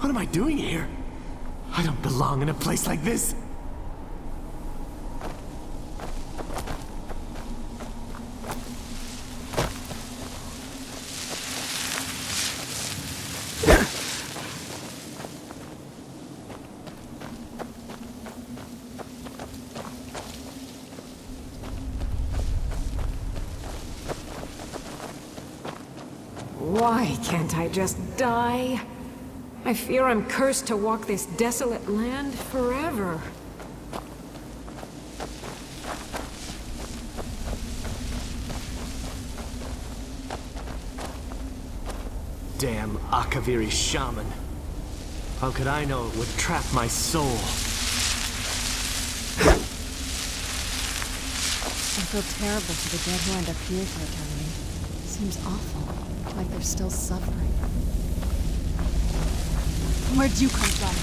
What am I doing here? I don't belong in a place like this. Why can't I just die? I fear I'm cursed to walk this desolate land forever. Damn Akaviri shaman. How could I know it would trap my soul? I feel terrible for the dead who end up here for eternity. Seems awful, like they're still suffering. Where'd you come from?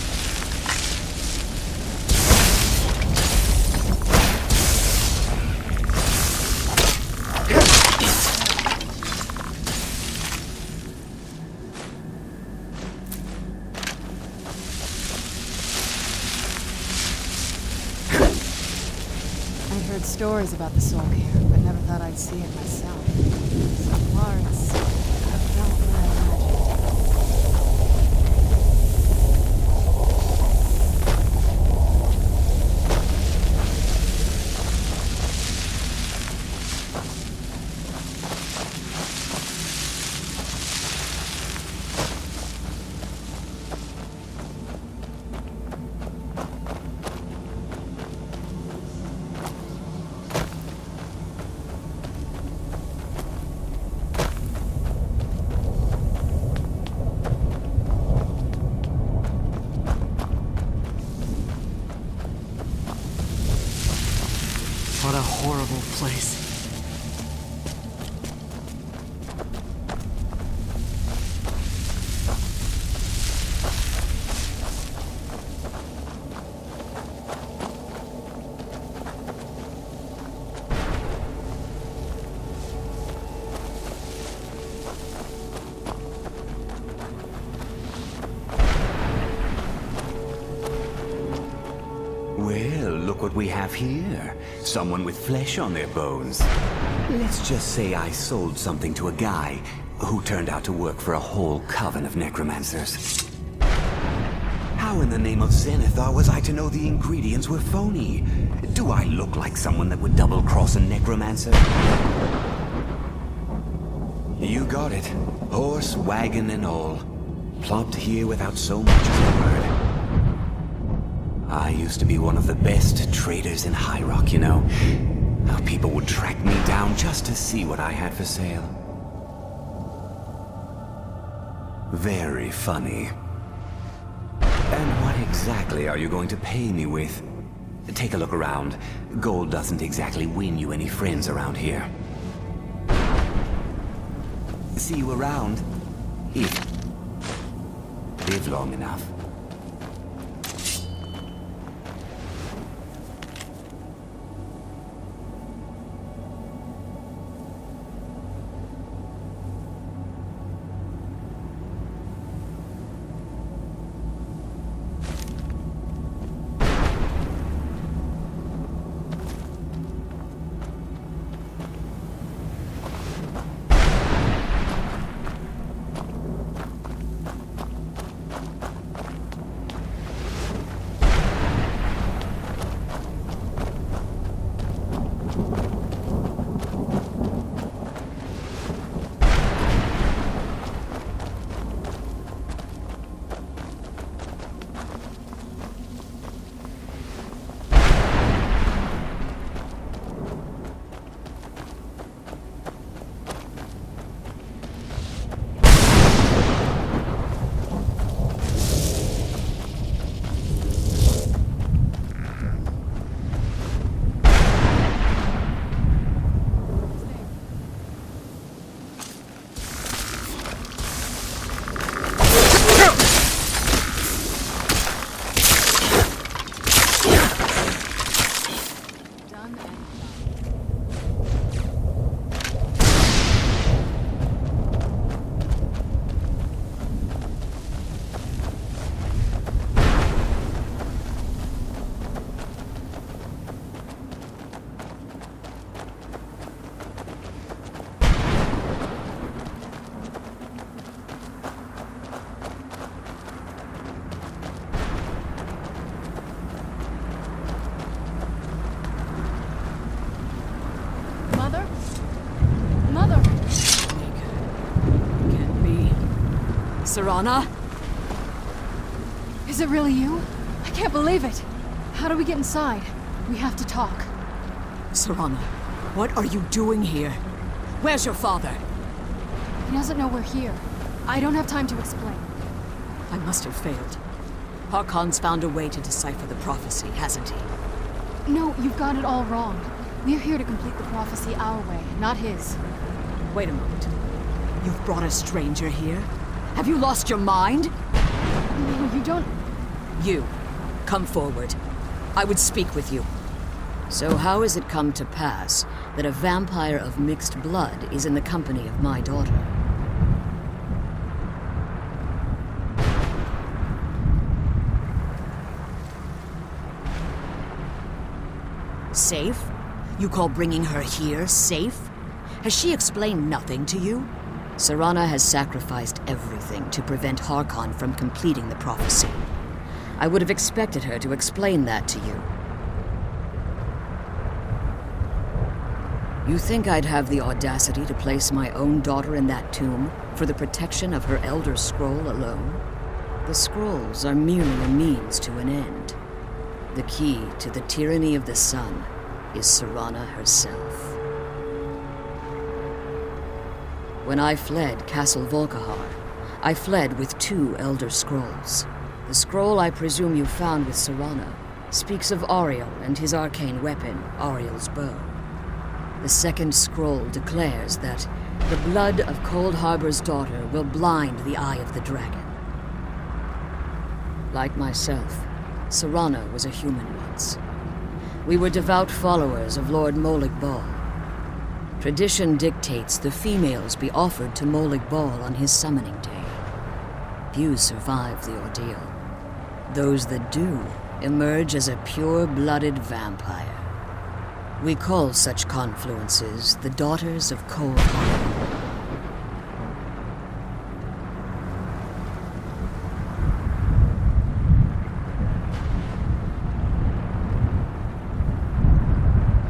I'd heard stories about the soul care, but never thought I'd see it myself. So far, it's about what I imagined. What a horrible place. Well, look what we have here. Someone with flesh on their bones. Let's just say I sold something to a guy who turned out to work for a whole coven of necromancers. How in the name of Zenithar was I to know the ingredients were phony? Do I look like someone that would double-cross a necromancer? You got it. Horse, wagon, and all. Plopped here without so much as a word. I used to be one of the best traders in High Rock, you know. How people would track me down just to see what I had for sale. Very funny. And what exactly are you going to pay me with? Take a look around. Gold doesn't exactly win you any friends around here. See you around. If live long enough. Serana? Is it really you? I can't believe it. How do we get inside? We have to talk. Serana, what are you doing here? Where's your father? He doesn't know we're here. I don't have time to explain. I must have failed. Harkon's found a way to decipher the prophecy, hasn't he? No, you've got it all wrong. We're here to complete the prophecy our way, not his. Wait a moment. You've brought a stranger here? Have you lost your mind? No, you don't... You, come forward. I would speak with you. So how has it come to pass that a vampire of mixed blood is in the company of my daughter? Safe? You call bringing her here safe? Has she explained nothing to you? Serana has sacrificed everything to prevent Harkon from completing the prophecy. I would have expected her to explain that to you. You think I'd have the audacity to place my own daughter in that tomb for the protection of her Elder Scroll alone? The scrolls are merely a means to an end. The key to the tyranny of the sun is Serana herself. When I fled Castle Volkihar, I fled with 2 Elder Scrolls. The scroll I presume you found with Serana speaks of Ariel and his arcane weapon, Ariel's bow. The second scroll declares that the blood of Cold Harbor's daughter will blind the eye of the dragon. Like myself, Serana was a human once. We were devout followers of Lord Molig Bal. Tradition dictates the females be offered to Molig Bal on his summoning day. Few survive the ordeal. Those that do emerge as a pure-blooded vampire. We call such confluences the Daughters of Cold Harbor.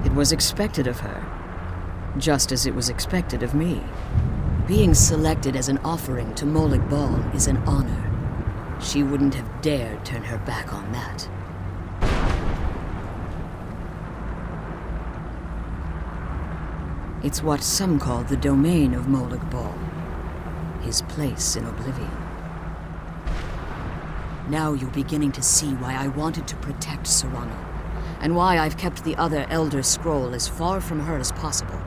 It was expected of her, just as it was expected of me. Being selected as an offering to Molig Bal is an honor. She wouldn't have dared turn her back on that. It's what some call the domain of Molig Bal, his place in oblivion. Now you're beginning to see why I wanted to protect Serana, and why I've kept the other Elder Scroll as far from her as possible.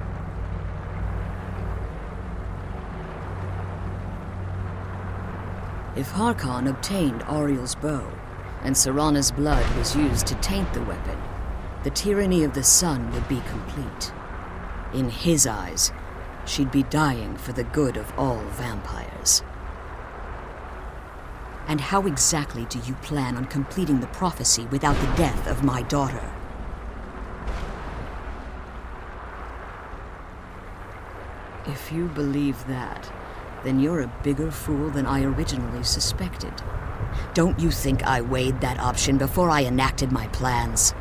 If Harkon obtained Ariel's bow, and Serana's blood was used to taint the weapon, the tyranny of the sun would be complete. In his eyes, she'd be dying for the good of all vampires. And how exactly do you plan on completing the prophecy without the death of my daughter? If you believe that, then you're a bigger fool than I originally suspected. Don't you think I weighed that option before I enacted my plans?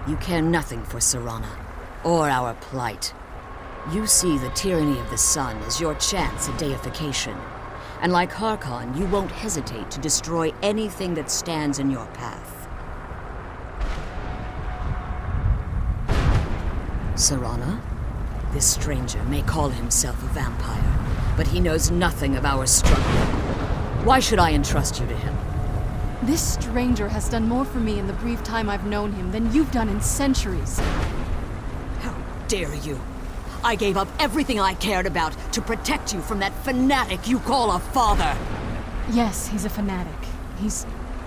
You care nothing for Serana, or our plight. You see the tyranny of the sun as your chance at deification. And like Harkon, you won't hesitate to destroy anything that stands in your path. Serana? This stranger may call himself a vampire, but he knows nothing of our struggle. Why should I entrust you to him? This stranger has done more for me in the brief time I've known him than you've done in centuries. How dare you? I gave up everything I cared about to protect you from that fanatic you call a father. Yes, he's a fanatic. He's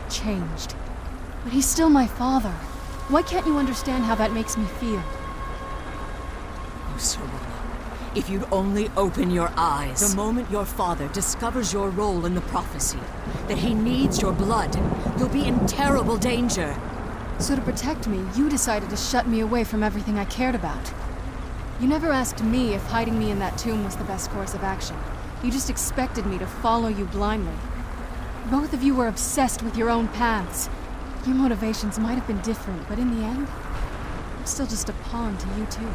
changed. But he's still my father. Why can't you understand how that makes me feel? Oh, Serana, if you'd only open your eyes. The moment your father discovers your role in the prophecy, that he needs your blood, you'll be in terrible danger. So to protect me, you decided to shut me away from everything I cared about. You never asked me if hiding me in that tomb was the best course of action. You just expected me to follow you blindly. Both of you were obsessed with your own paths. Your motivations might have been different, but in the end, I'm still just a pawn to you too.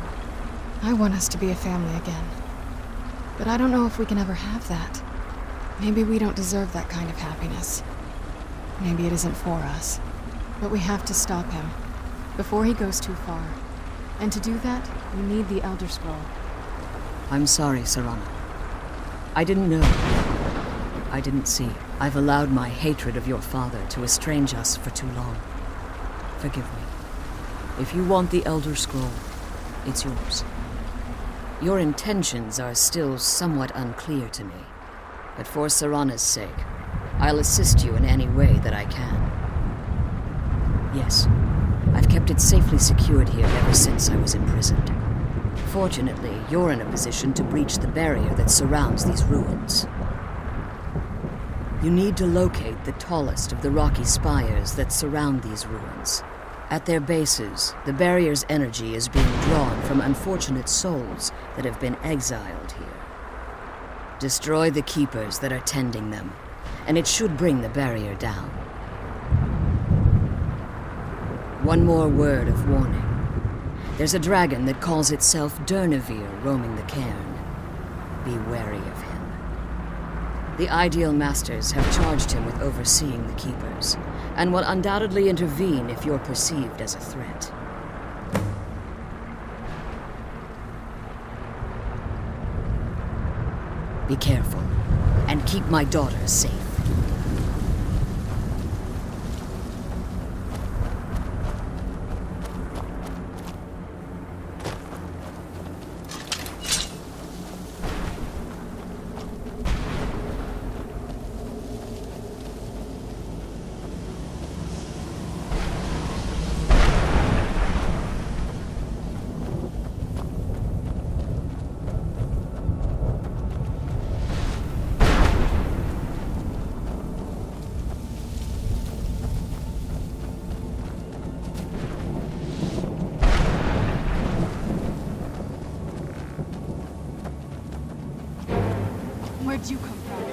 I want us to be a family again. But I don't know if we can ever have that. Maybe we don't deserve that kind of happiness. Maybe it isn't for us. But we have to stop him, before he goes too far. And to do that, we need the Elder Scroll. I'm sorry, Serana. I didn't know. I didn't see. I've allowed my hatred of your father to estrange us for too long. Forgive me. If you want the Elder Scroll, it's yours. Your intentions are still somewhat unclear to me, but for Serana's sake, I'll assist you in any way that I can. Yes, I've kept it safely secured here ever since I was imprisoned. Fortunately, you're in a position to breach the barrier that surrounds these ruins. You need to locate the tallest of the rocky spires that surround these ruins. At their bases, the barrier's energy is being drawn from unfortunate souls that have been exiled here. Destroy the keepers that are tending them, and it should bring the barrier down. One more word of warning. There's a dragon that calls itself Durnevere roaming the cairn. Be wary of him. The Ideal Masters have charged him with overseeing the keepers, and will undoubtedly intervene if you're perceived as a threat. Be careful, and keep my daughter safe. Where'd you come from?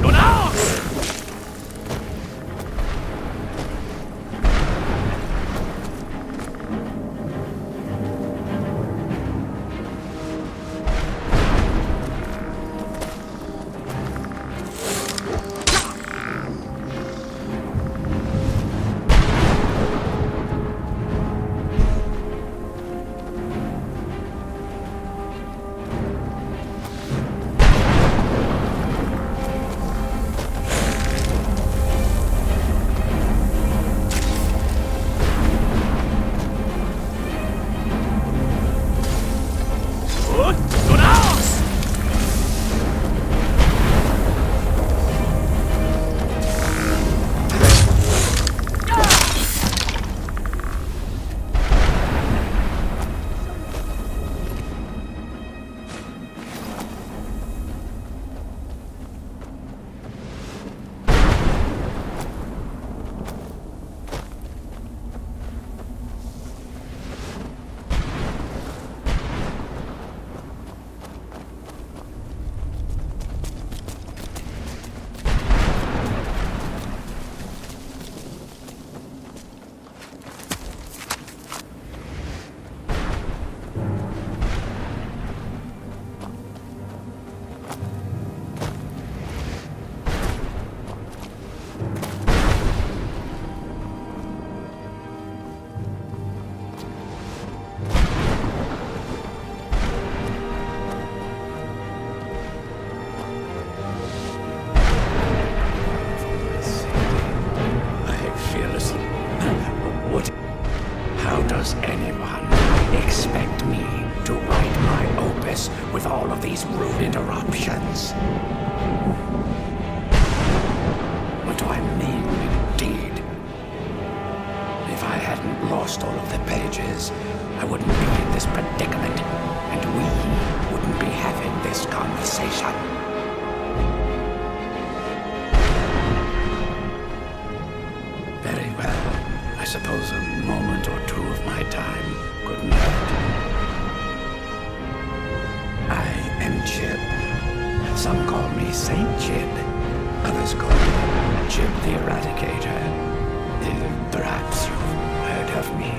Go now! anyone expect me to write my opus with all of these rude interruptions? What do I mean, indeed? If I hadn't lost all of the pages, I wouldn't be in this predicament, and we wouldn't be having this conversation. Very well. I suppose a moment or two of my time couldn't hurt. I am Jib. Some call me Saint Jib. Others call me Jib the Eradicator. Perhaps you've heard of me.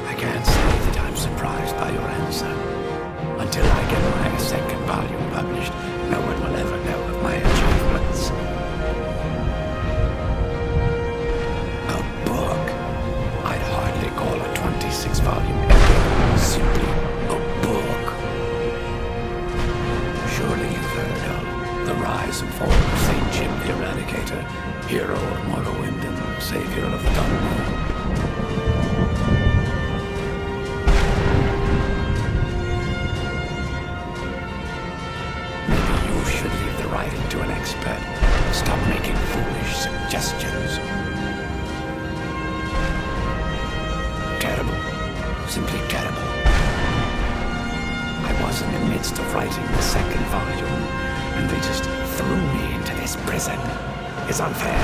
I can't say that I'm surprised by your answer. Until I get my second volume published, no one will ever know of my achievements. A book? I'd hardly call a 26-volume epic simply a book. Surely you've heard of the rise and fall of St. Jim the Eradicator, hero of Morrowind and savior of the Dawn. Writing to an expert. Stop making foolish suggestions. Terrible. Simply terrible. I was in the midst of writing the second volume, and they just threw me into this prison. It's unfair.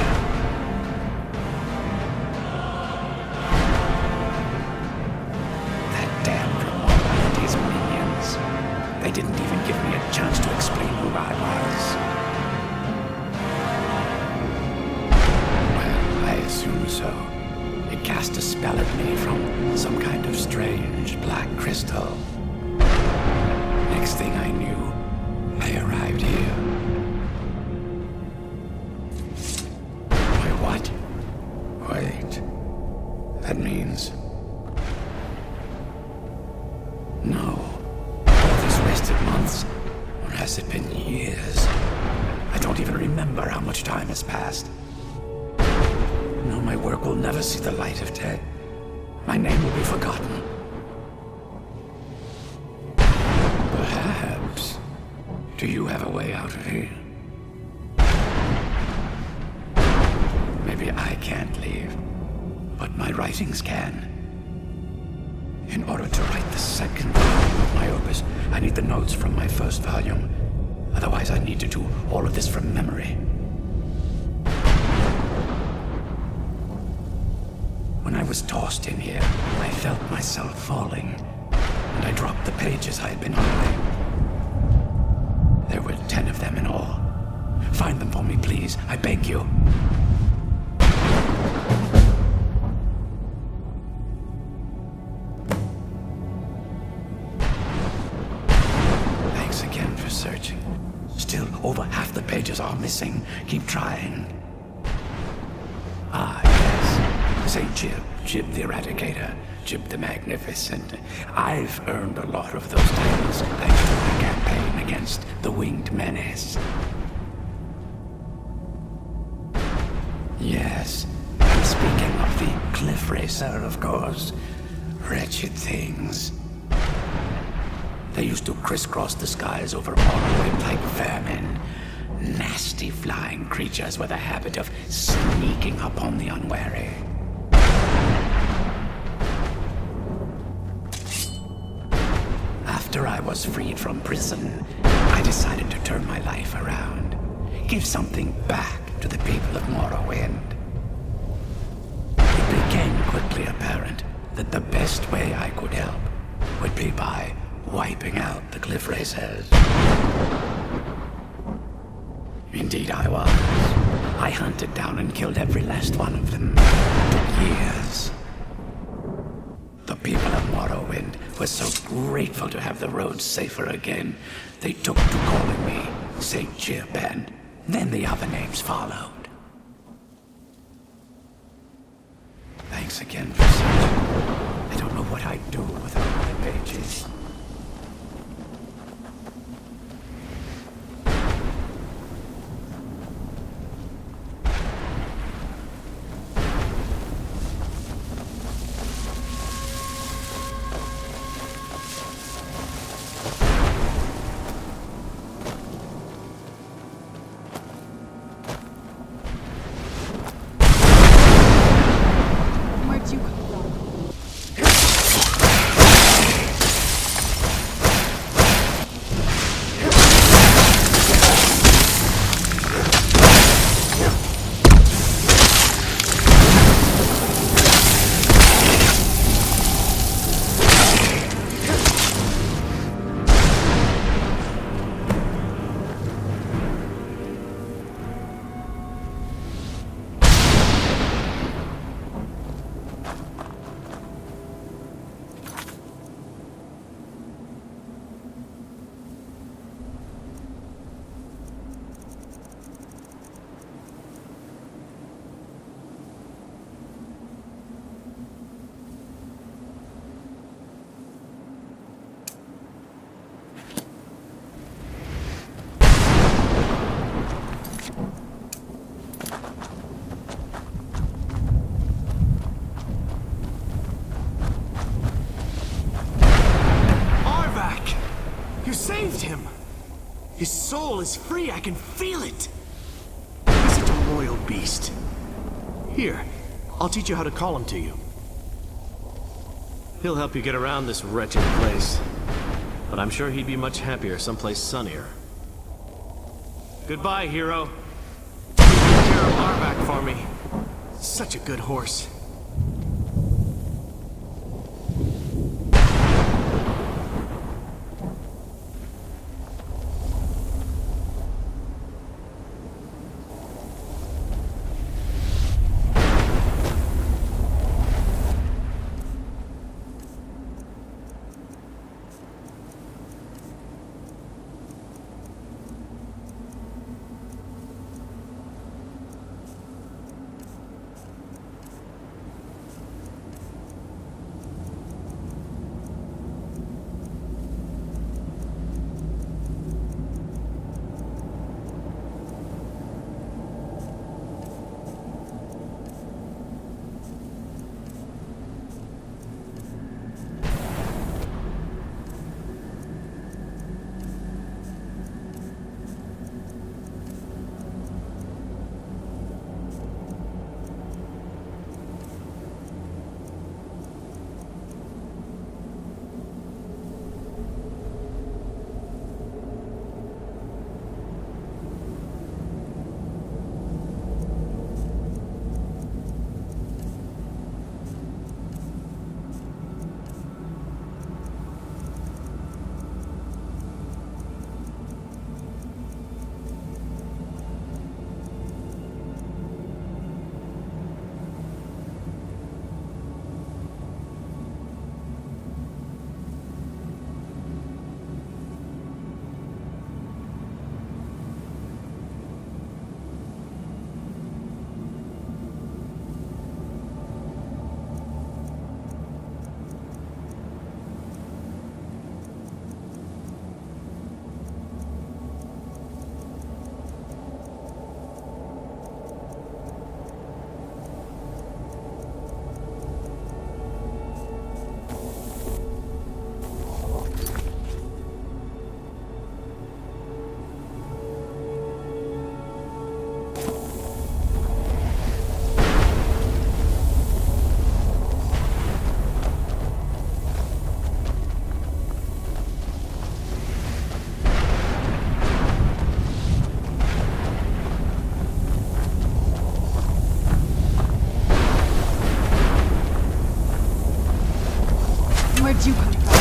That damn Ramona and his minions. They didn't even give me a chance to explain who I was. Well, I assume so. It cast a spell at me from some kind of strange black crystal. Next thing I knew, I arrived here. Wait, what? Wait. That means... No. Wasted months, or has it been years? I don't even remember how much time has passed. No, my work will never see the light of day. My name will be forgotten. Perhaps. Do you have a way out of here? Maybe I can't leave, but my writings can. In order to write the second volume of my opus, I need the notes from my first volume. Otherwise, I need to do all of this from memory. When I was tossed in here, I felt myself falling, and I dropped the pages I had been holding. There were 10 of them in all. Find them for me, please. I beg you. Searching. Still, over half the pages are missing. Keep trying. Ah, yes. Say Jib the Eradicator, Jib the Magnificent. I've earned a lot of those titles thanks to my campaign against the Winged Menace. Yes, I'm speaking of the Cliff Racer, of course. Wretched things. They used to crisscross the skies over Morrowind like vermin. Nasty flying creatures with a habit of sneaking up on the unwary. After I was freed from prison, I decided to turn my life around. Give something back to the people of Morrowind. It became quickly apparent that the best way I could help would be by wiping out the Cliff Racers. Indeed I was. I hunted down and killed every last one of them. It took years. The people of Morrowind were so grateful to have the roads safer again, they took to calling me St. Jib, and then the other names followed. Thanks again for searching. I don't know what I'd do without my pages. His soul is free, I can feel it! He's such a loyal beast. Here, I'll teach you how to call him to you. He'll help you get around this wretched place. But I'm sure he'd be much happier someplace sunnier. Goodbye, hero. Take care of Arvac for me. Such a good horse. Where'd you come from?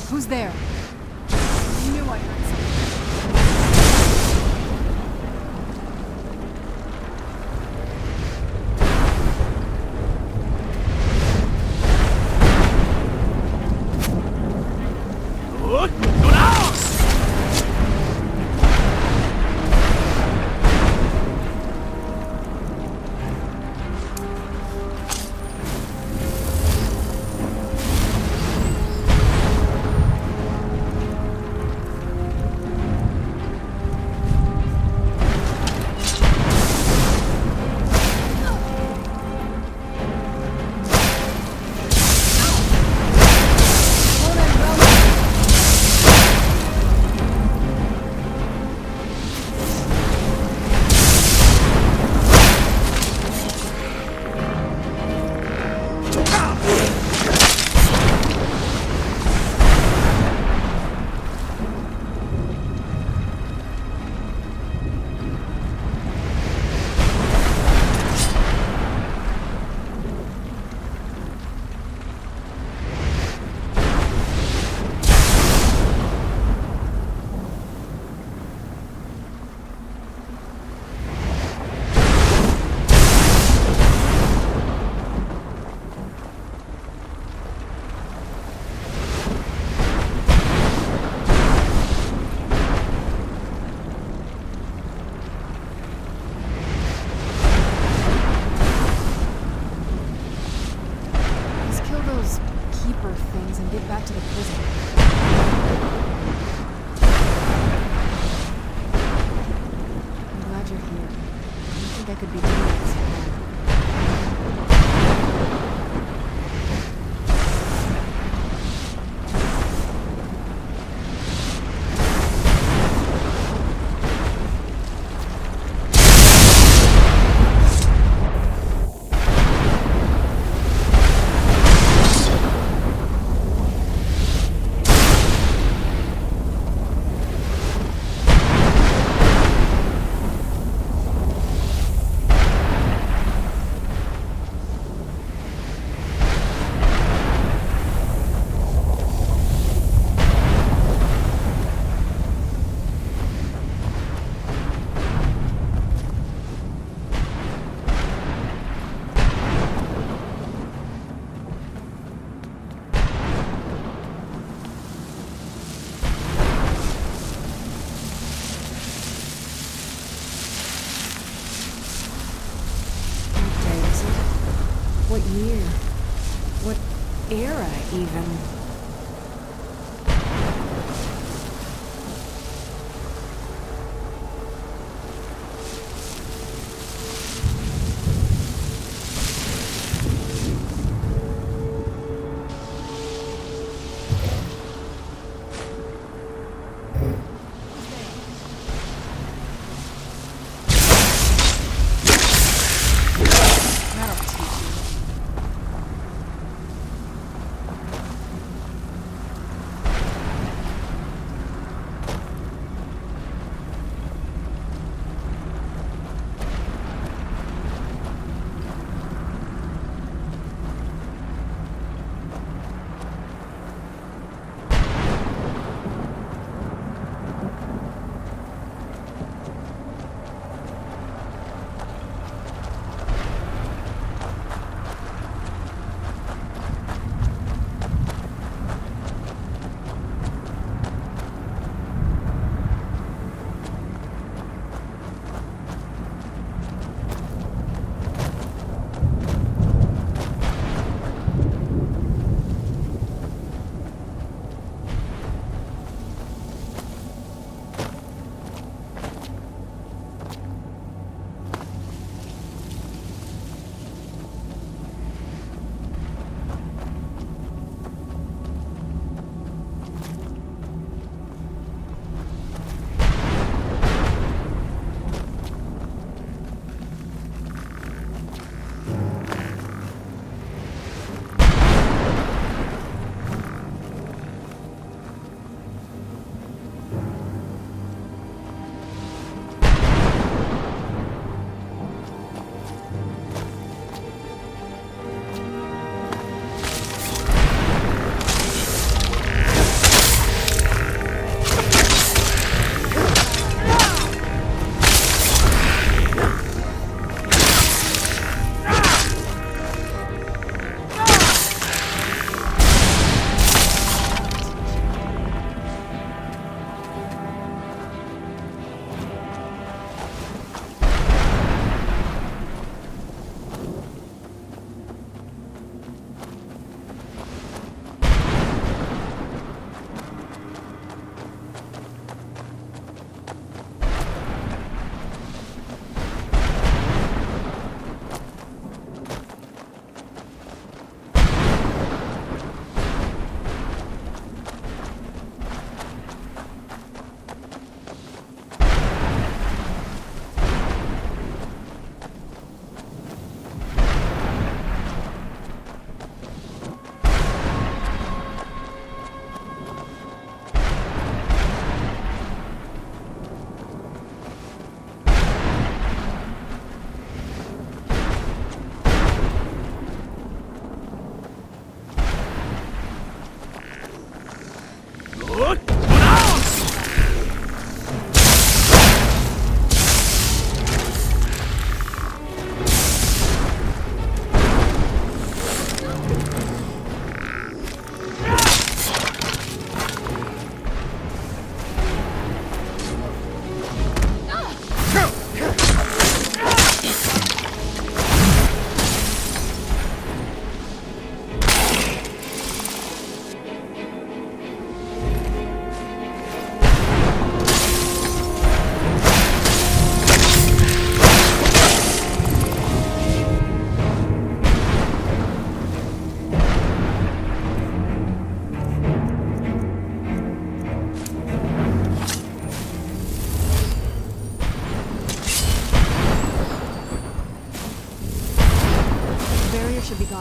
Who's there? I knew I heard something. Look! Go now! keeper things and get back to the prison. I'm glad you're here. I don't think I could be doing this alone. What year? What era, even?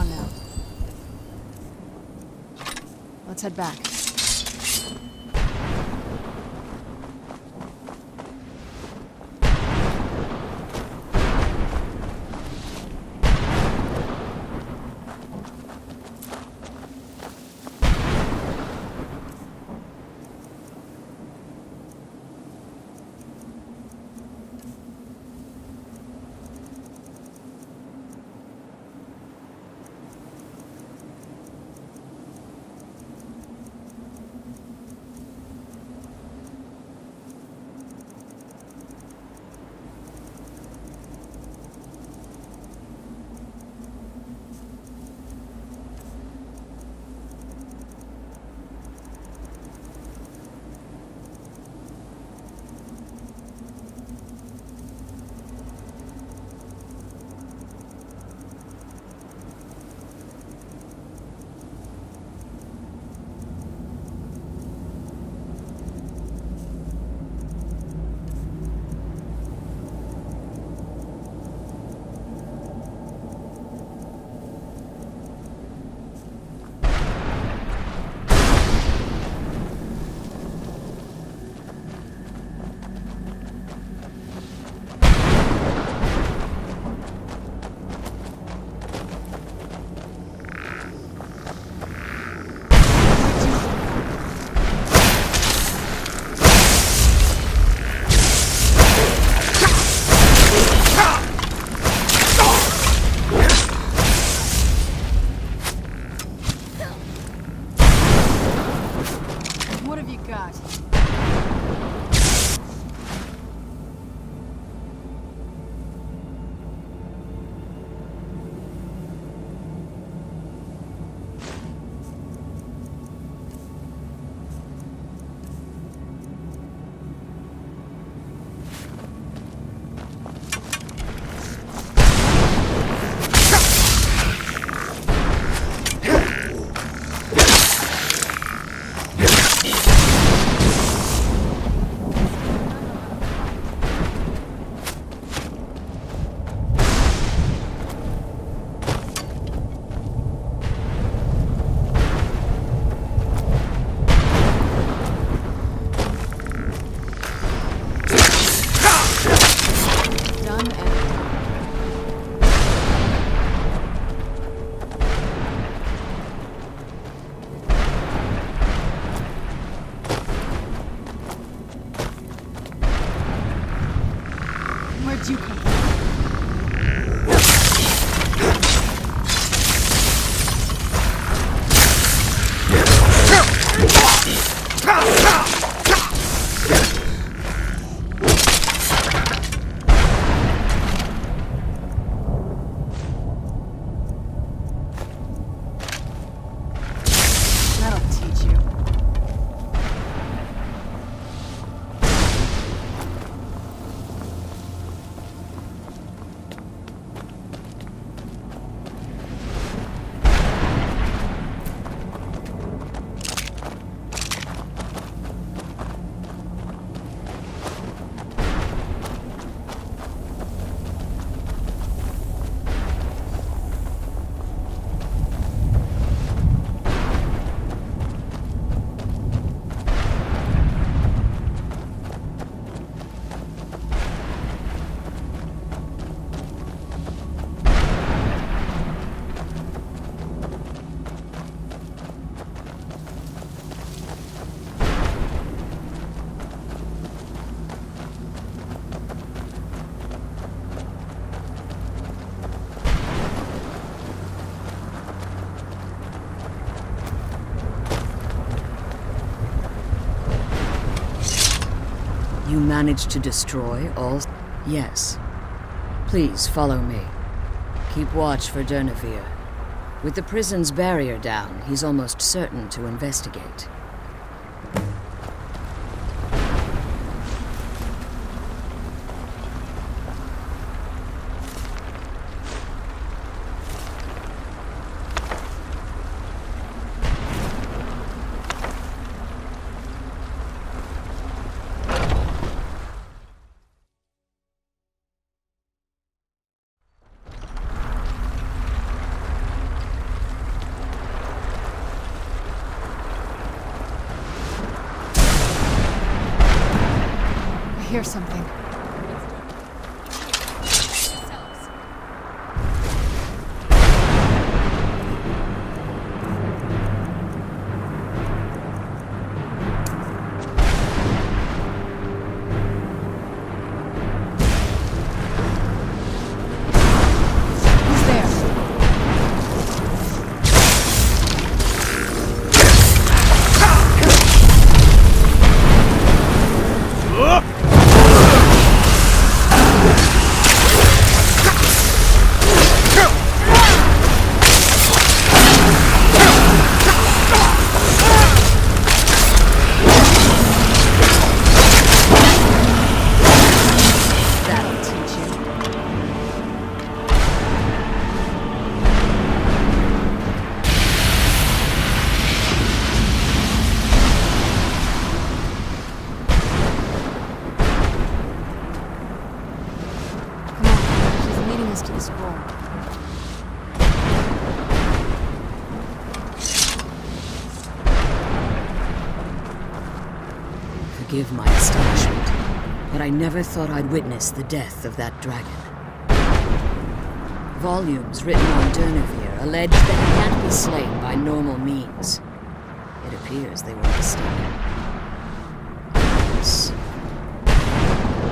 on now. Let's head back. What have you got? Done and where'd you come from? That'll teach you. You managed to destroy all... Yes. Please follow me. Keep watch for Durnevere. With the prison's barrier down, he's almost certain to investigate. hear something. To the scroll. Forgive my astonishment, but I never thought I'd witness the death of that dragon. Volumes written on Durnevere allege that he can't be slain by normal means. It appears they were mistaken. Yes.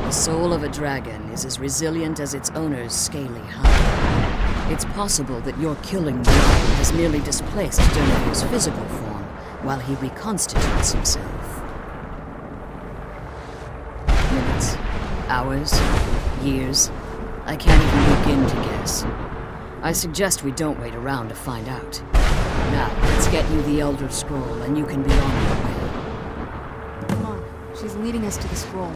The soul of a dragon is as resilient as its owner's scaly hide. It's possible that your killing blow has merely displaced Durnevere's physical form while he reconstitutes himself. Minutes, hours, years, I can't even begin to guess. I suggest we don't wait around to find out. Now, let's get you the Elder Scroll and you can be on your way. Come on, she's leading us to the scroll.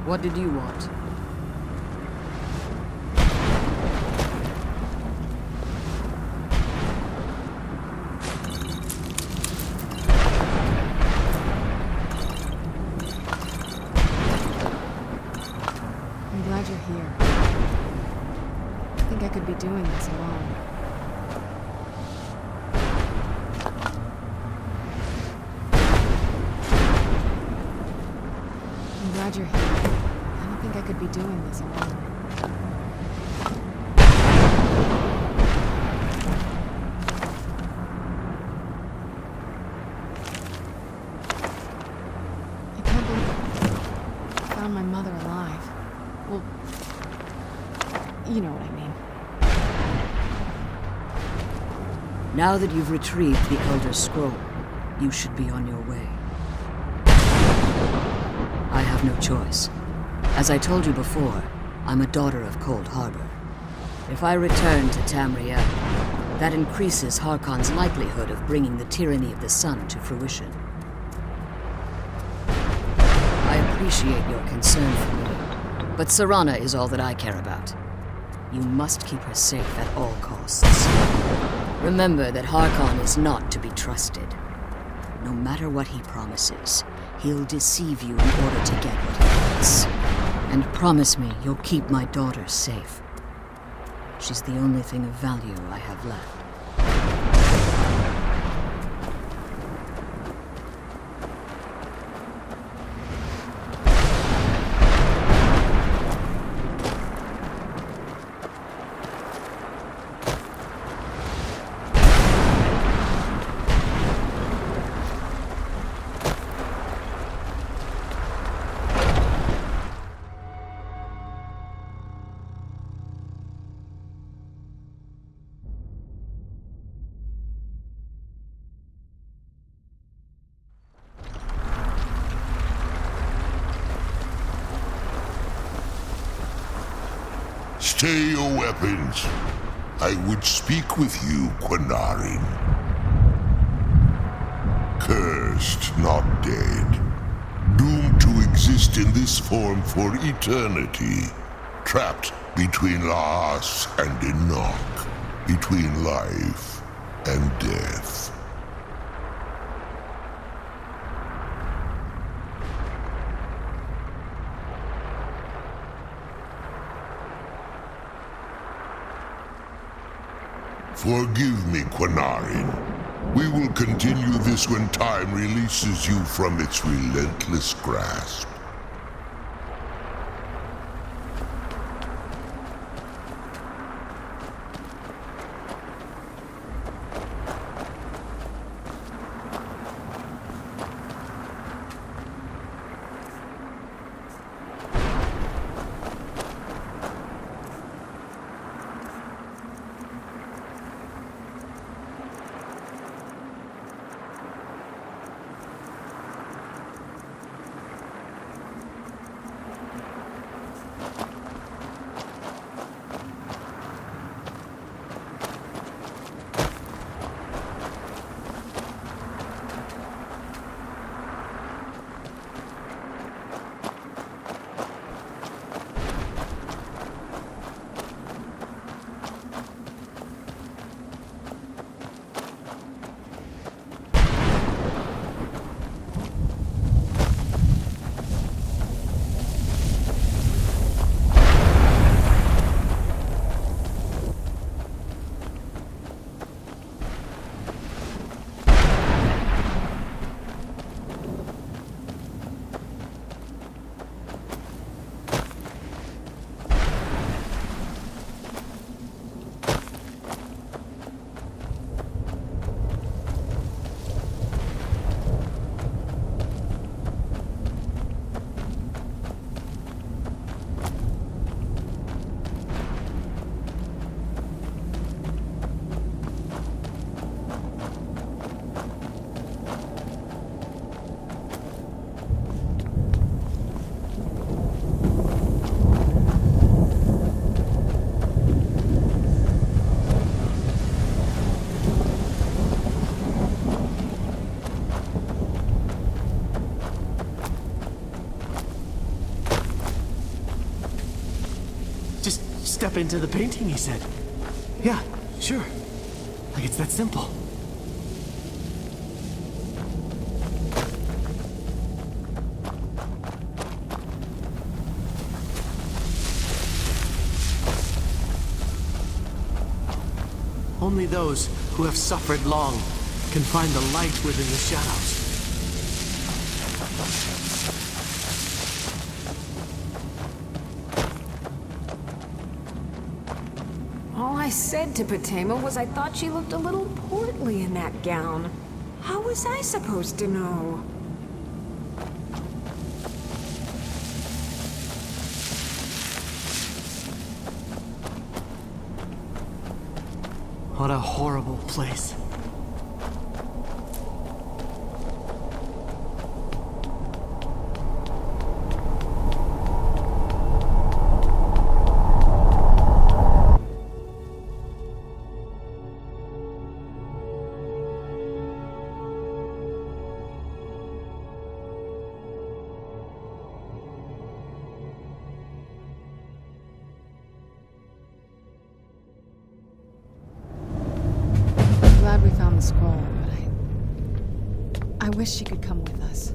What did you want? I'm glad you're here. I think I could be doing this alone. I'm glad you're here. I don't think I could be doing this alone. I can't believe I found my mother alive. Well, you know what I mean. Now that you've retrieved the Elder Scroll, you should be on your way. I have no choice. As I told you before, I'm a daughter of Cold Harbor. If I return to Tamriel, that increases Harkon's likelihood of bringing the tyranny of the sun to fruition. I appreciate your concern for me, but Serana is all that I care about. You must keep her safe at all costs. Remember that Harkon is not to be trusted. No matter what he promises, he'll deceive you in order to get what he wants. And promise me you'll keep my daughter safe. She's the only thing of value I have left. Stay your weapons. I would speak with you, Quinarin. Cursed, not dead. Doomed to exist in this form for eternity. Trapped between Laas and Enoch. Between life and death. Forgive me, Quinarin. We will continue this when time releases you from its relentless grasp. Step into the painting, he said. Yeah, sure. Like it's that simple. Only those who have suffered long can find the light within the shadows. All I said to Patema was I thought she looked a little portly in that gown. How was I supposed to know? What a horrible place. Glad we found the scroll, but I wish she could come with us.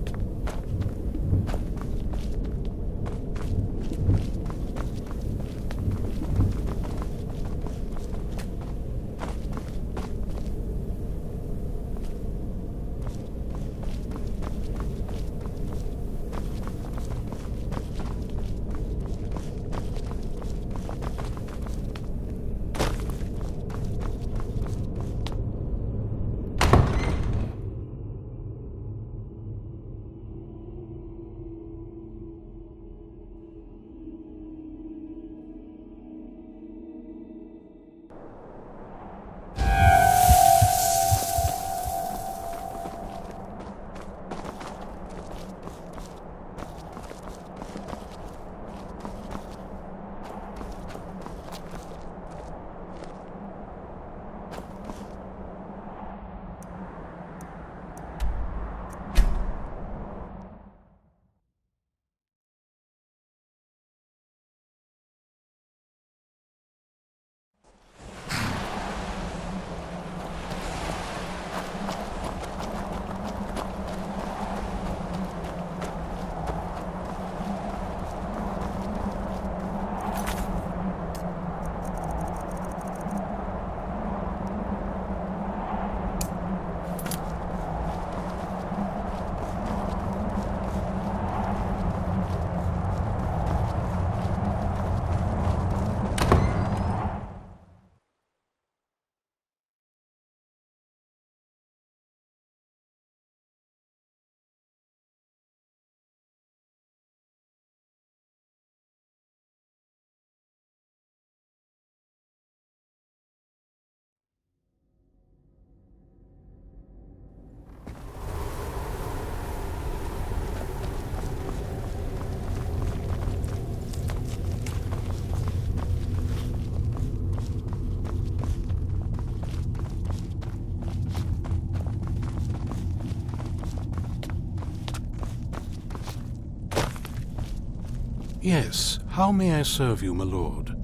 Yes, how may I serve you, my lord?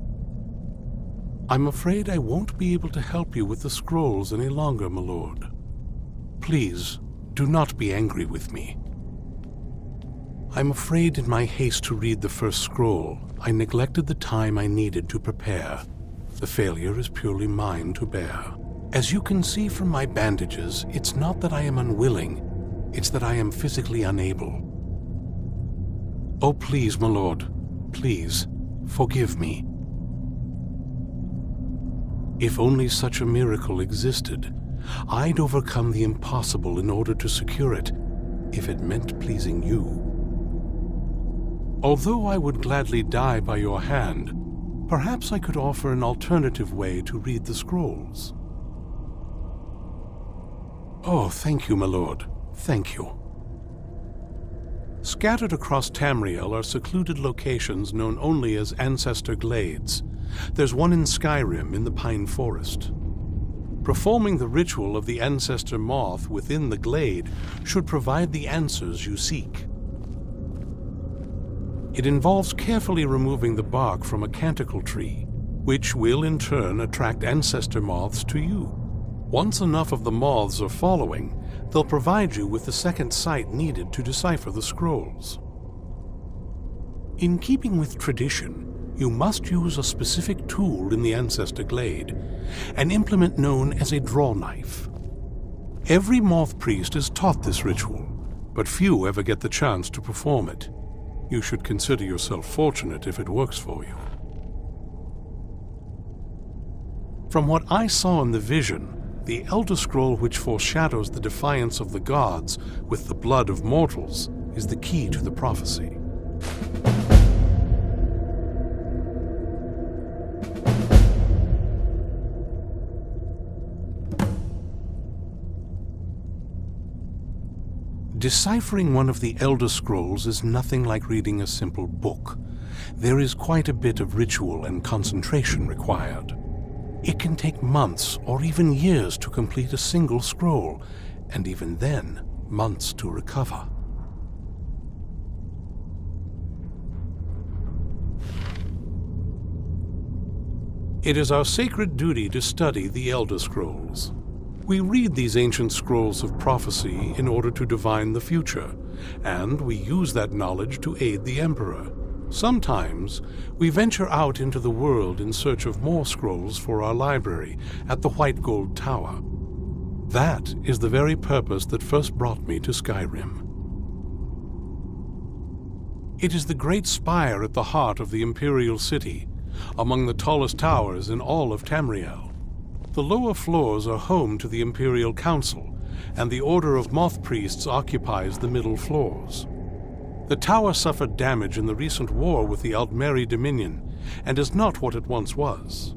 I'm afraid I won't be able to help you with the scrolls any longer, my lord. Please, do not be angry with me. I'm afraid in my haste to read the first scroll, I neglected the time I needed to prepare. The failure is purely mine to bear. As you can see from my bandages, it's not that I am unwilling, it's that I am physically unable. Oh, please, my lord, please, forgive me. If only such a miracle existed, I'd overcome the impossible in order to secure it, if it meant pleasing you. Although I would gladly die by your hand, perhaps I could offer an alternative way to read the scrolls. Oh, thank you, my lord. Thank you. Scattered across Tamriel are secluded locations known only as Ancestor Glades. There's one in Skyrim in the Pine Forest. Performing the ritual of the Ancestor Moth within the glade should provide the answers you seek. It involves carefully removing the bark from a canticle tree, which will in turn attract ancestor moths to you. Once enough of the moths are following, they'll provide you with the second sight needed to decipher the scrolls. In keeping with tradition, you must use a specific tool in the Ancestor Glade, an implement known as a draw knife. Every moth priest is taught this ritual, but few ever get the chance to perform it. You should consider yourself fortunate if it works for you. From what I saw in the vision, the Elder Scroll which foreshadows the defiance of the gods with the blood of mortals is the key to the prophecy. Deciphering one of the Elder Scrolls is nothing like reading a simple book. There is quite a bit of ritual and concentration required. It can take months or even years to complete a single scroll, and even then, months to recover. It is our sacred duty to study the Elder Scrolls. We read these ancient scrolls of prophecy in order to divine the future, and we use that knowledge to aid the Emperor. Sometimes, we venture out into the world in search of more scrolls for our library at the White Gold Tower. That is the very purpose that first brought me to Skyrim. It is the great spire at the heart of the Imperial City, among the tallest towers in all of Tamriel. The lower floors are home to the Imperial Council, and the Order of Moth Priests occupies the middle floors. The tower suffered damage in the recent war with the Aldmeri Dominion, and is not what it once was.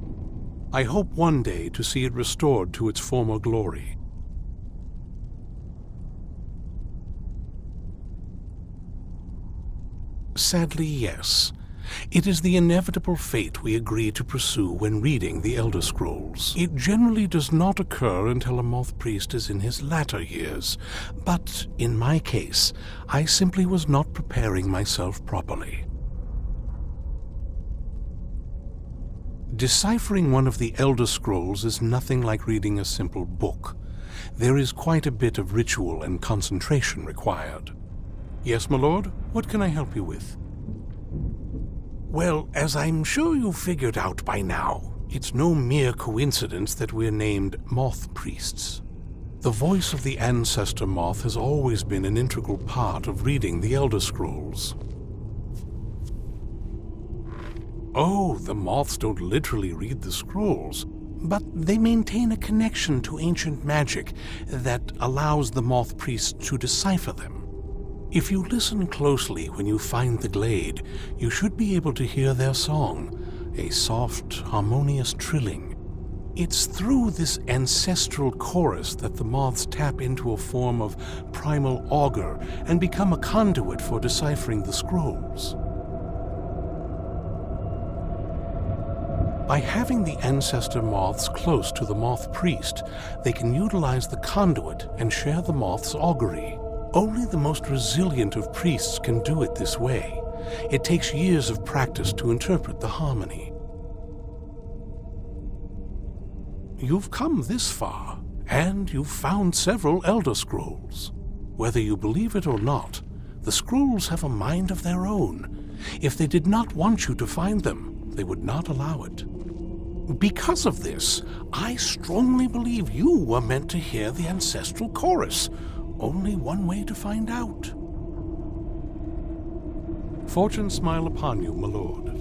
I hope one day to see it restored to its former glory. Sadly, yes. It is the inevitable fate we agree to pursue when reading the Elder Scrolls. It generally does not occur until a moth priest is in his latter years, but in my case, I simply was not preparing myself properly. Deciphering one of the Elder Scrolls is nothing like reading a simple book. There is quite a bit of ritual and concentration required. Yes, my lord? What can I help you with? Well, as I'm sure you've figured out by now, it's no mere coincidence that we're named Moth Priests. The voice of the Ancestor Moth has always been an integral part of reading the Elder Scrolls. Oh, the moths don't literally read the scrolls, but they maintain a connection to ancient magic that allows the Moth Priests to decipher them. If you listen closely when you find the glade, you should be able to hear their song, a soft, harmonious trilling. It's through this ancestral chorus that the moths tap into a form of primal augur and become a conduit for deciphering the scrolls. By having the ancestor moths close to the moth priest, they can utilize the conduit and share the moth's augury. Only the most resilient of priests can do it this way, It takes years of practice to interpret the harmony. You've come this far, and you've found several Elder Scrolls. Whether you believe it or not, the scrolls have a mind of their own. If they did not want you to find them, they would not allow it. Because of this, I strongly believe you were meant to hear the ancestral chorus. Only one way to find out. Fortune smile upon you, my lord.